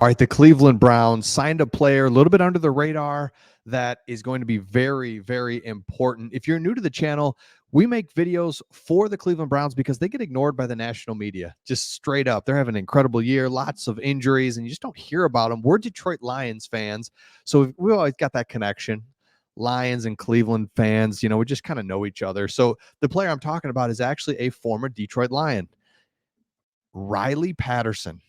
All right, the Cleveland Browns signed a player a little bit under the radar that is going to be very, very important. If you're new to the channel, we make videos for the Cleveland Browns because they get ignored by the national media, just straight up. They're having an incredible year, lots of injuries, and you just don't hear about them. We're Detroit Lions fans, so we always got that connection. Lions and Cleveland fans, we just kind of know each other. So the player I'm talking about is actually a former Detroit Lion, Riley Patterson.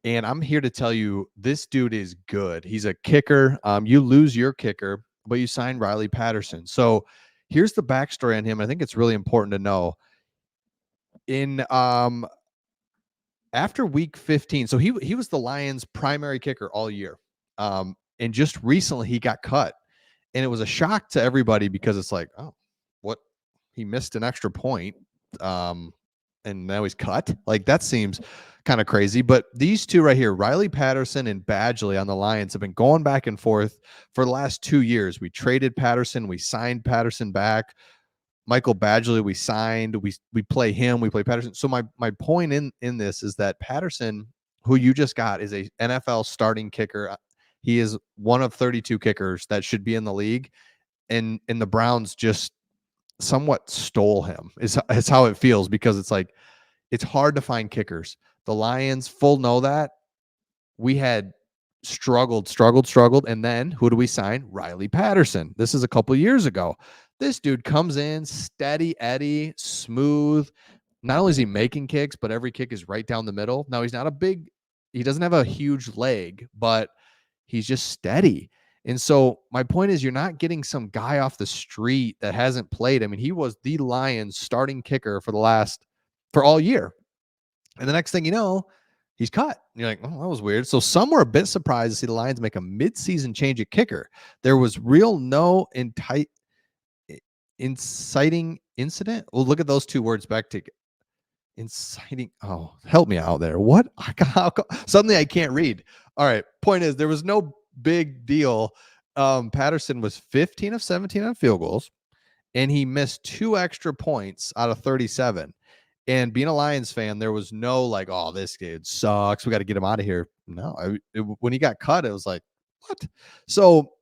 And I'm here to tell you, this dude is good. He's a kicker. You lose your kicker, but you signed Riley Patterson. So here's the backstory on him. I think it's really important to know. In After week 15, so he was the Lions' primary kicker all year. And just recently he got cut. And it was a shock to everybody because it's like, oh, what? He missed an extra point. And now he's cut. Like, that seems kind of crazy. But these two right here, Riley Patterson and Badgley on the Lions, have been going back and forth for the last 2 years. We traded Patterson, we signed Patterson back. Michael Badgley, we signed. We play him, we play Patterson. So my point in this is that Patterson, who you just got, is a NFL starting kicker. He is one of 32 kickers that should be in the league, and the Browns just somewhat stole him. Is how it feels, because it's like, it's hard to find kickers. The Lions full know that. We had struggled. And then who do we sign? Riley Patterson. This is a couple years ago. This dude comes in, steady Eddie, smooth. Not only is he making kicks, but every kick is right down the middle. Now, he doesn't have a huge leg, but he's just steady. And so my point is, you're not getting some guy off the street that hasn't played. I mean, he was the Lions starting kicker for all year. And the next thing you know, he's cut. You're like, oh, that was weird. So some were a bit surprised to see the Lions make a midseason change at kicker. There was no inciting incident. Well, look at those two words back to inciting. Oh, help me out there. What? Suddenly I can't read. All right. Point is, there was no big deal. Patterson was 15 of 17 on field goals, and he missed 2 extra points out of 37. And being a Lions fan, there was no like, oh, this kid sucks, we got to get him out of here. No, when he got cut, it was like, what? So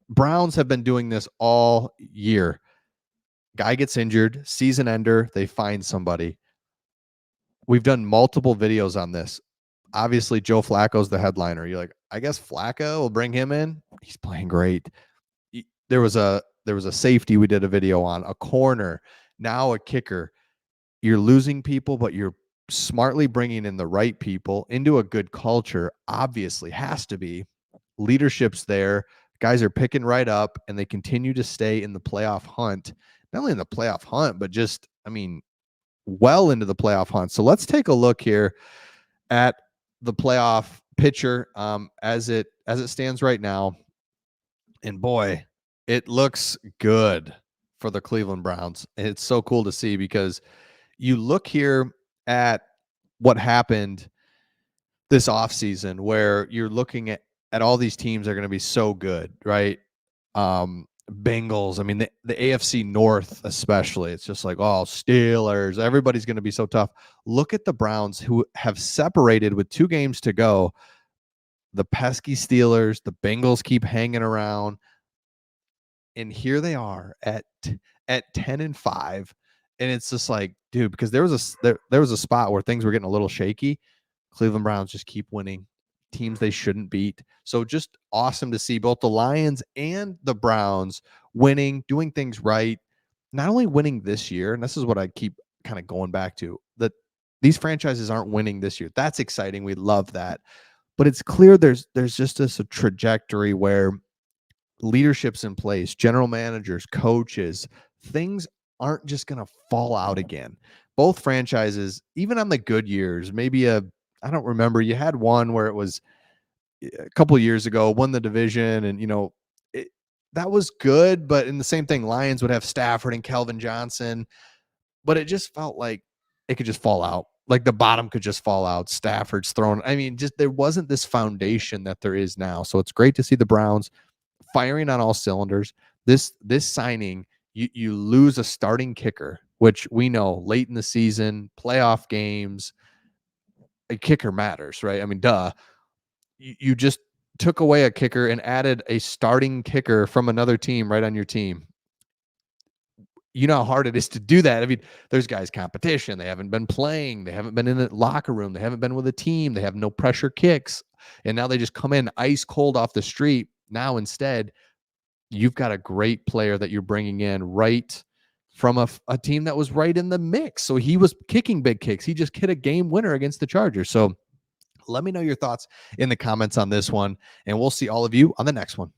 Browns have been doing this all year. Guy gets injured, season ender, they find somebody. We've done multiple videos on this. Obviously, Joe Flacco's the headliner. You're like, I guess Flacco will bring him in. He's playing great. There was a safety we did a video on, a corner, now a kicker. You're losing people, but you're smartly bringing in the right people into a good culture. Obviously, has to be. Leadership's there. Guys are picking right up, and they continue to stay in the playoff hunt. Not only in the playoff hunt, but just, well into the playoff hunt. So let's take a look here at the playoff picture as it stands right now. And boy, it looks good for the Cleveland Browns. It's so cool to see, because you look here at what happened this offseason, where you're looking at all these teams are going to be so good, right? Bengals, the AFC North especially, it's just like, oh, Steelers, everybody's going to be so tough. Look at the Browns, who have separated with 2 games to go. The pesky Steelers, the Bengals keep hanging around, and here they are at 10-5. And it's just like, dude, because there was a spot where things were getting a little shaky. Cleveland Browns just keep winning teams they shouldn't beat. So just awesome to see both the Lions and the Browns winning, doing things right. Not only winning this year, and this is what I keep kind of going back to, that these franchises aren't winning this year. That's exciting. We love that. But it's clear there's just a trajectory where leadership's in place, general managers, coaches, things aren't just going to fall out again. Both franchises, even on the good years, I don't remember, you had one where it was a couple of years ago, won the division, and that was good. But in the same thing, Lions would have Stafford and Calvin Johnson, but it just felt like it could just fall out. Like the bottom could just fall out. Stafford's thrown. Just there wasn't this foundation that there is now. So it's great to see the Browns firing on all cylinders. This signing, you lose a starting kicker, which we know late in the season, playoff games, a kicker matters, right? Duh. you just took away a kicker and added a starting kicker from another team right on your team. You know how hard it is to do that. I mean, there's guys competition. They haven't been playing. They haven't been in the locker room. They haven't been with a team. They have no pressure kicks. And now they just come in ice cold off the street. Now instead, you've got a great player that you're bringing in right from a team that was right in the mix. So he was kicking big kicks. He just hit a game winner against the Chargers. So let me know your thoughts in the comments on this one, and we'll see all of you on the next one.